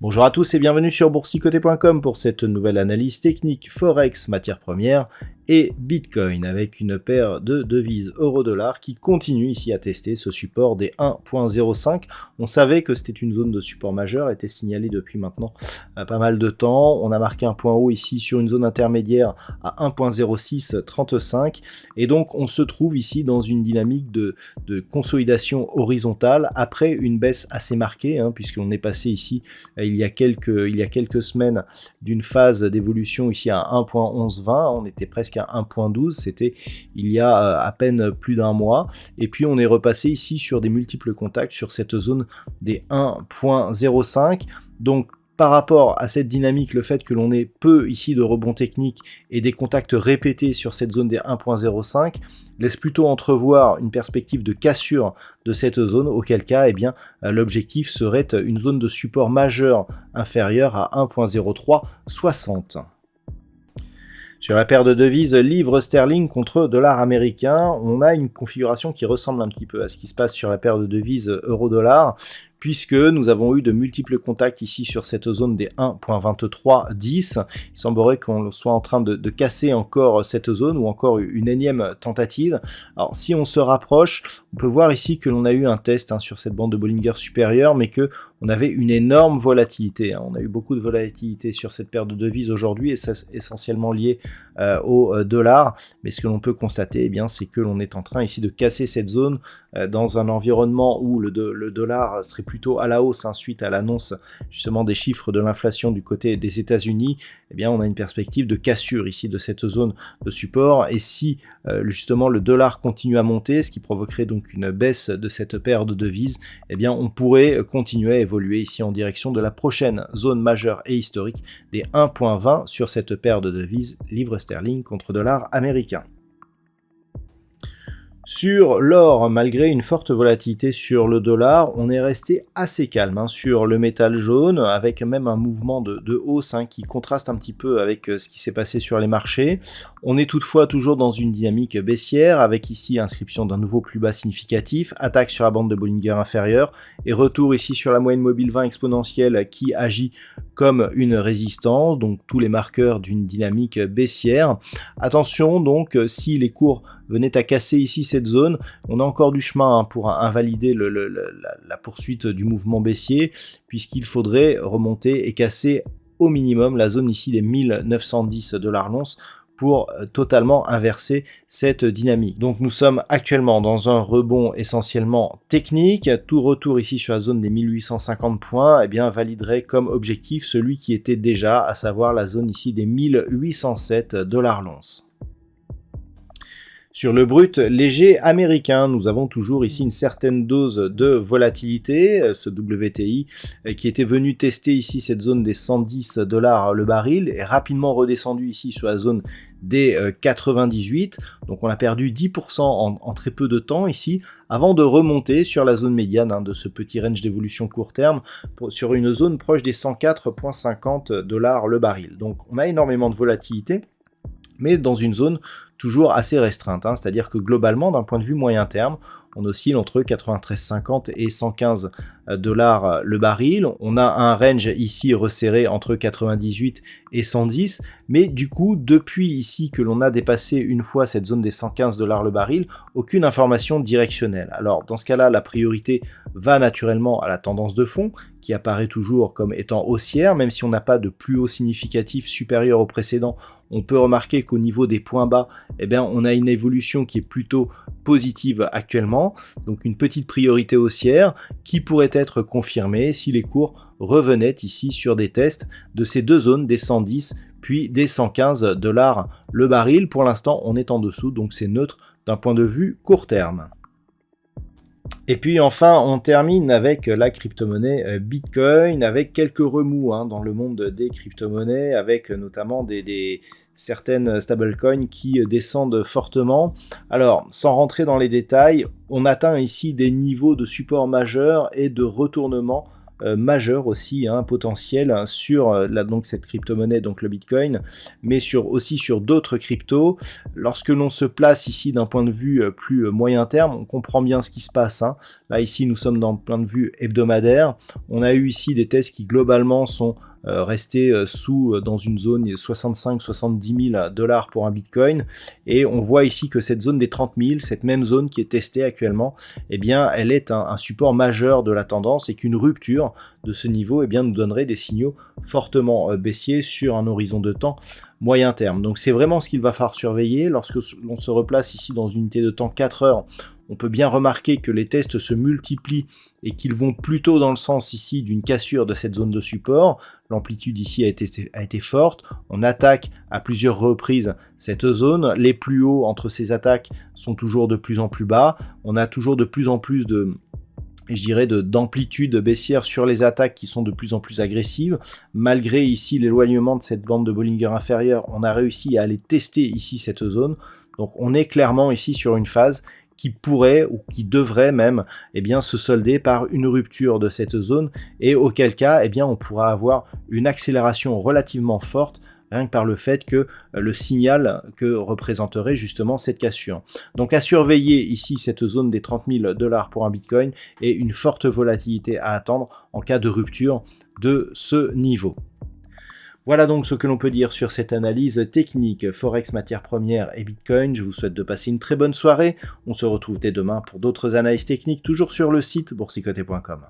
Bonjour à tous et bienvenue sur boursicoté.com pour cette nouvelle analyse technique Forex, matières premières et Bitcoin avec une paire de devises euro-dollar qui continue ici à tester ce support des 1.05. On savait que c'était une zone de support majeure, était signalée depuis maintenant pas mal de temps. On a marqué un point haut ici sur une zone intermédiaire à 1.0635 et donc on se trouve ici dans une dynamique de consolidation horizontale après une baisse assez marquée puisqu'on est passé ici il y a quelques semaines d'une phase d'évolution ici à 1.1120, on était presque à 1.12, c'était il y a à peine plus d'un mois, et puis on est repassé ici sur des multiples contacts sur cette zone des 1.05, donc par rapport à cette dynamique, le fait que l'on ait peu ici de rebonds techniques et des contacts répétés sur cette zone des 1.05 laisse plutôt entrevoir une perspective de cassure de cette zone, auquel cas l'objectif serait une zone de support majeure inférieure à 1.0360. Sur la paire de devises livre sterling contre dollar américain, on a une configuration qui ressemble un petit peu à ce qui se passe sur la paire de devises euro-dollar, puisque nous avons eu de multiples contacts ici sur cette zone des 1.2310. Il semblerait qu'on soit en train de casser encore cette zone ou encore une énième tentative. Alors si on se rapproche, on peut voir ici que l'on a eu un test sur cette bande de Bollinger supérieure, mais que on avait une énorme volatilité. On a eu beaucoup de volatilité sur cette paire de devises aujourd'hui et c'est essentiellement lié au dollar. Mais ce que l'on peut constater, c'est que l'on est en train ici de casser cette zone dans un environnement où le dollar serait plutôt à la hausse suite à l'annonce justement des chiffres de l'inflation du côté des États-Unis. On a une perspective de cassure ici de cette zone de support, et si justement le dollar continue à monter, ce qui provoquerait donc une baisse de cette paire de devises, on pourrait continuer à évoluer ici en direction de la prochaine zone majeure et historique des 1.20 sur cette paire de devises livre sterling contre dollar américain. Sur l'or, malgré une forte volatilité sur le dollar, on est resté assez calme sur le métal jaune, avec même un mouvement de hausse qui contraste un petit peu avec ce qui s'est passé sur les marchés. On est toutefois toujours dans une dynamique baissière, avec ici inscription d'un nouveau plus bas significatif, attaque sur la bande de Bollinger inférieure, et retour ici sur la moyenne mobile 20 exponentielle qui agit comme une résistance, donc tous les marqueurs d'une dynamique baissière. Attention donc, si les cours venaient à casser ici cette zone, on a encore du chemin pour invalider la poursuite du mouvement baissier, puisqu'il faudrait remonter et casser au minimum la zone ici des 1910 $ l'once pour totalement inverser cette dynamique. Donc nous sommes actuellement dans un rebond essentiellement technique. Tout retour ici sur la zone des 1850 points validerait comme objectif celui qui était déjà, à savoir la zone ici des 1807 $ l'once. Sur le brut léger américain, nous avons toujours ici une certaine dose de volatilité, ce WTI qui était venu tester ici cette zone des 110 $ le baril est rapidement redescendu ici sur la zone des 98, donc on a perdu 10% en très peu de temps ici, avant de remonter sur la zone médiane de ce petit range d'évolution court terme, sur une zone proche des 104,50 $ le baril. Donc on a énormément de volatilité, mais dans une zone toujours assez restreinte, c'est-à-dire que globalement, d'un point de vue moyen terme, on oscille entre 93,50 et 115 $ le baril. On a un range ici resserré entre 98 et 110, mais du coup, depuis ici que l'on a dépassé une fois cette zone des 115 $ le baril, aucune information directionnelle. Alors dans ce cas-là, la priorité va naturellement à la tendance de fond, qui apparaît toujours comme étant haussière, même si on n'a pas de plus haut significatif supérieur au précédent. On peut remarquer qu'au niveau des points bas, on a une évolution qui est plutôt positive actuellement, donc une petite priorité haussière qui pourrait être confirmée si les cours revenaient ici sur des tests de ces deux zones des 110 puis des 115 $ le baril. Pour l'instant, on est en dessous, donc c'est neutre d'un point de vue court terme. Et puis enfin, on termine avec la crypto-monnaie Bitcoin, avec quelques remous dans le monde des crypto-monnaies, avec notamment certaines stablecoins qui descendent fortement. Alors, sans rentrer dans les détails, on atteint ici des niveaux de support majeurs et de retournement majeur aussi, potentiel sur donc cette crypto-monnaie, donc le Bitcoin, mais aussi sur d'autres cryptos. Lorsque l'on se place ici d'un point de vue plus moyen terme, on comprend bien ce qui se passe. Là ici nous sommes d'un point de vue hebdomadaire. On a eu ici des tests qui globalement sont restés dans une zone 65-70 000 $ pour un Bitcoin, et on voit ici que cette zone des 30 000, cette même zone qui est testée actuellement, eh bien elle est un support majeur de la tendance, et qu'une rupture de ce niveau nous donnerait des signaux fortement baissiers sur un horizon de temps moyen terme. Donc c'est vraiment ce qu'il va falloir surveiller. Lorsque l'on se replace ici dans une unité de temps 4 heures, on peut bien remarquer que les tests se multiplient et qu'ils vont plutôt dans le sens ici d'une cassure de cette zone de support. L'amplitude ici a été forte. On attaque à plusieurs reprises cette zone. Les plus hauts entre ces attaques sont toujours de plus en plus bas. On a toujours de plus en plus d'amplitude baissière sur les attaques qui sont de plus en plus agressives. Malgré ici l'éloignement de cette bande de Bollinger inférieure, on a réussi à aller tester ici cette zone. Donc on est clairement ici sur une phase qui pourrait ou qui devrait même se solder par une rupture de cette zone, et auquel cas on pourra avoir une accélération relativement forte rien que par le fait que le signal que représenterait justement cette cassure. Donc à surveiller ici cette zone des 30 000 $ pour un Bitcoin, et une forte volatilité à attendre en cas de rupture de ce niveau. Voilà donc ce que l'on peut dire sur cette analyse technique Forex, matières premières et Bitcoin. Je vous souhaite de passer une très bonne soirée. On se retrouve dès demain pour d'autres analyses techniques, toujours sur le site boursicoté.com.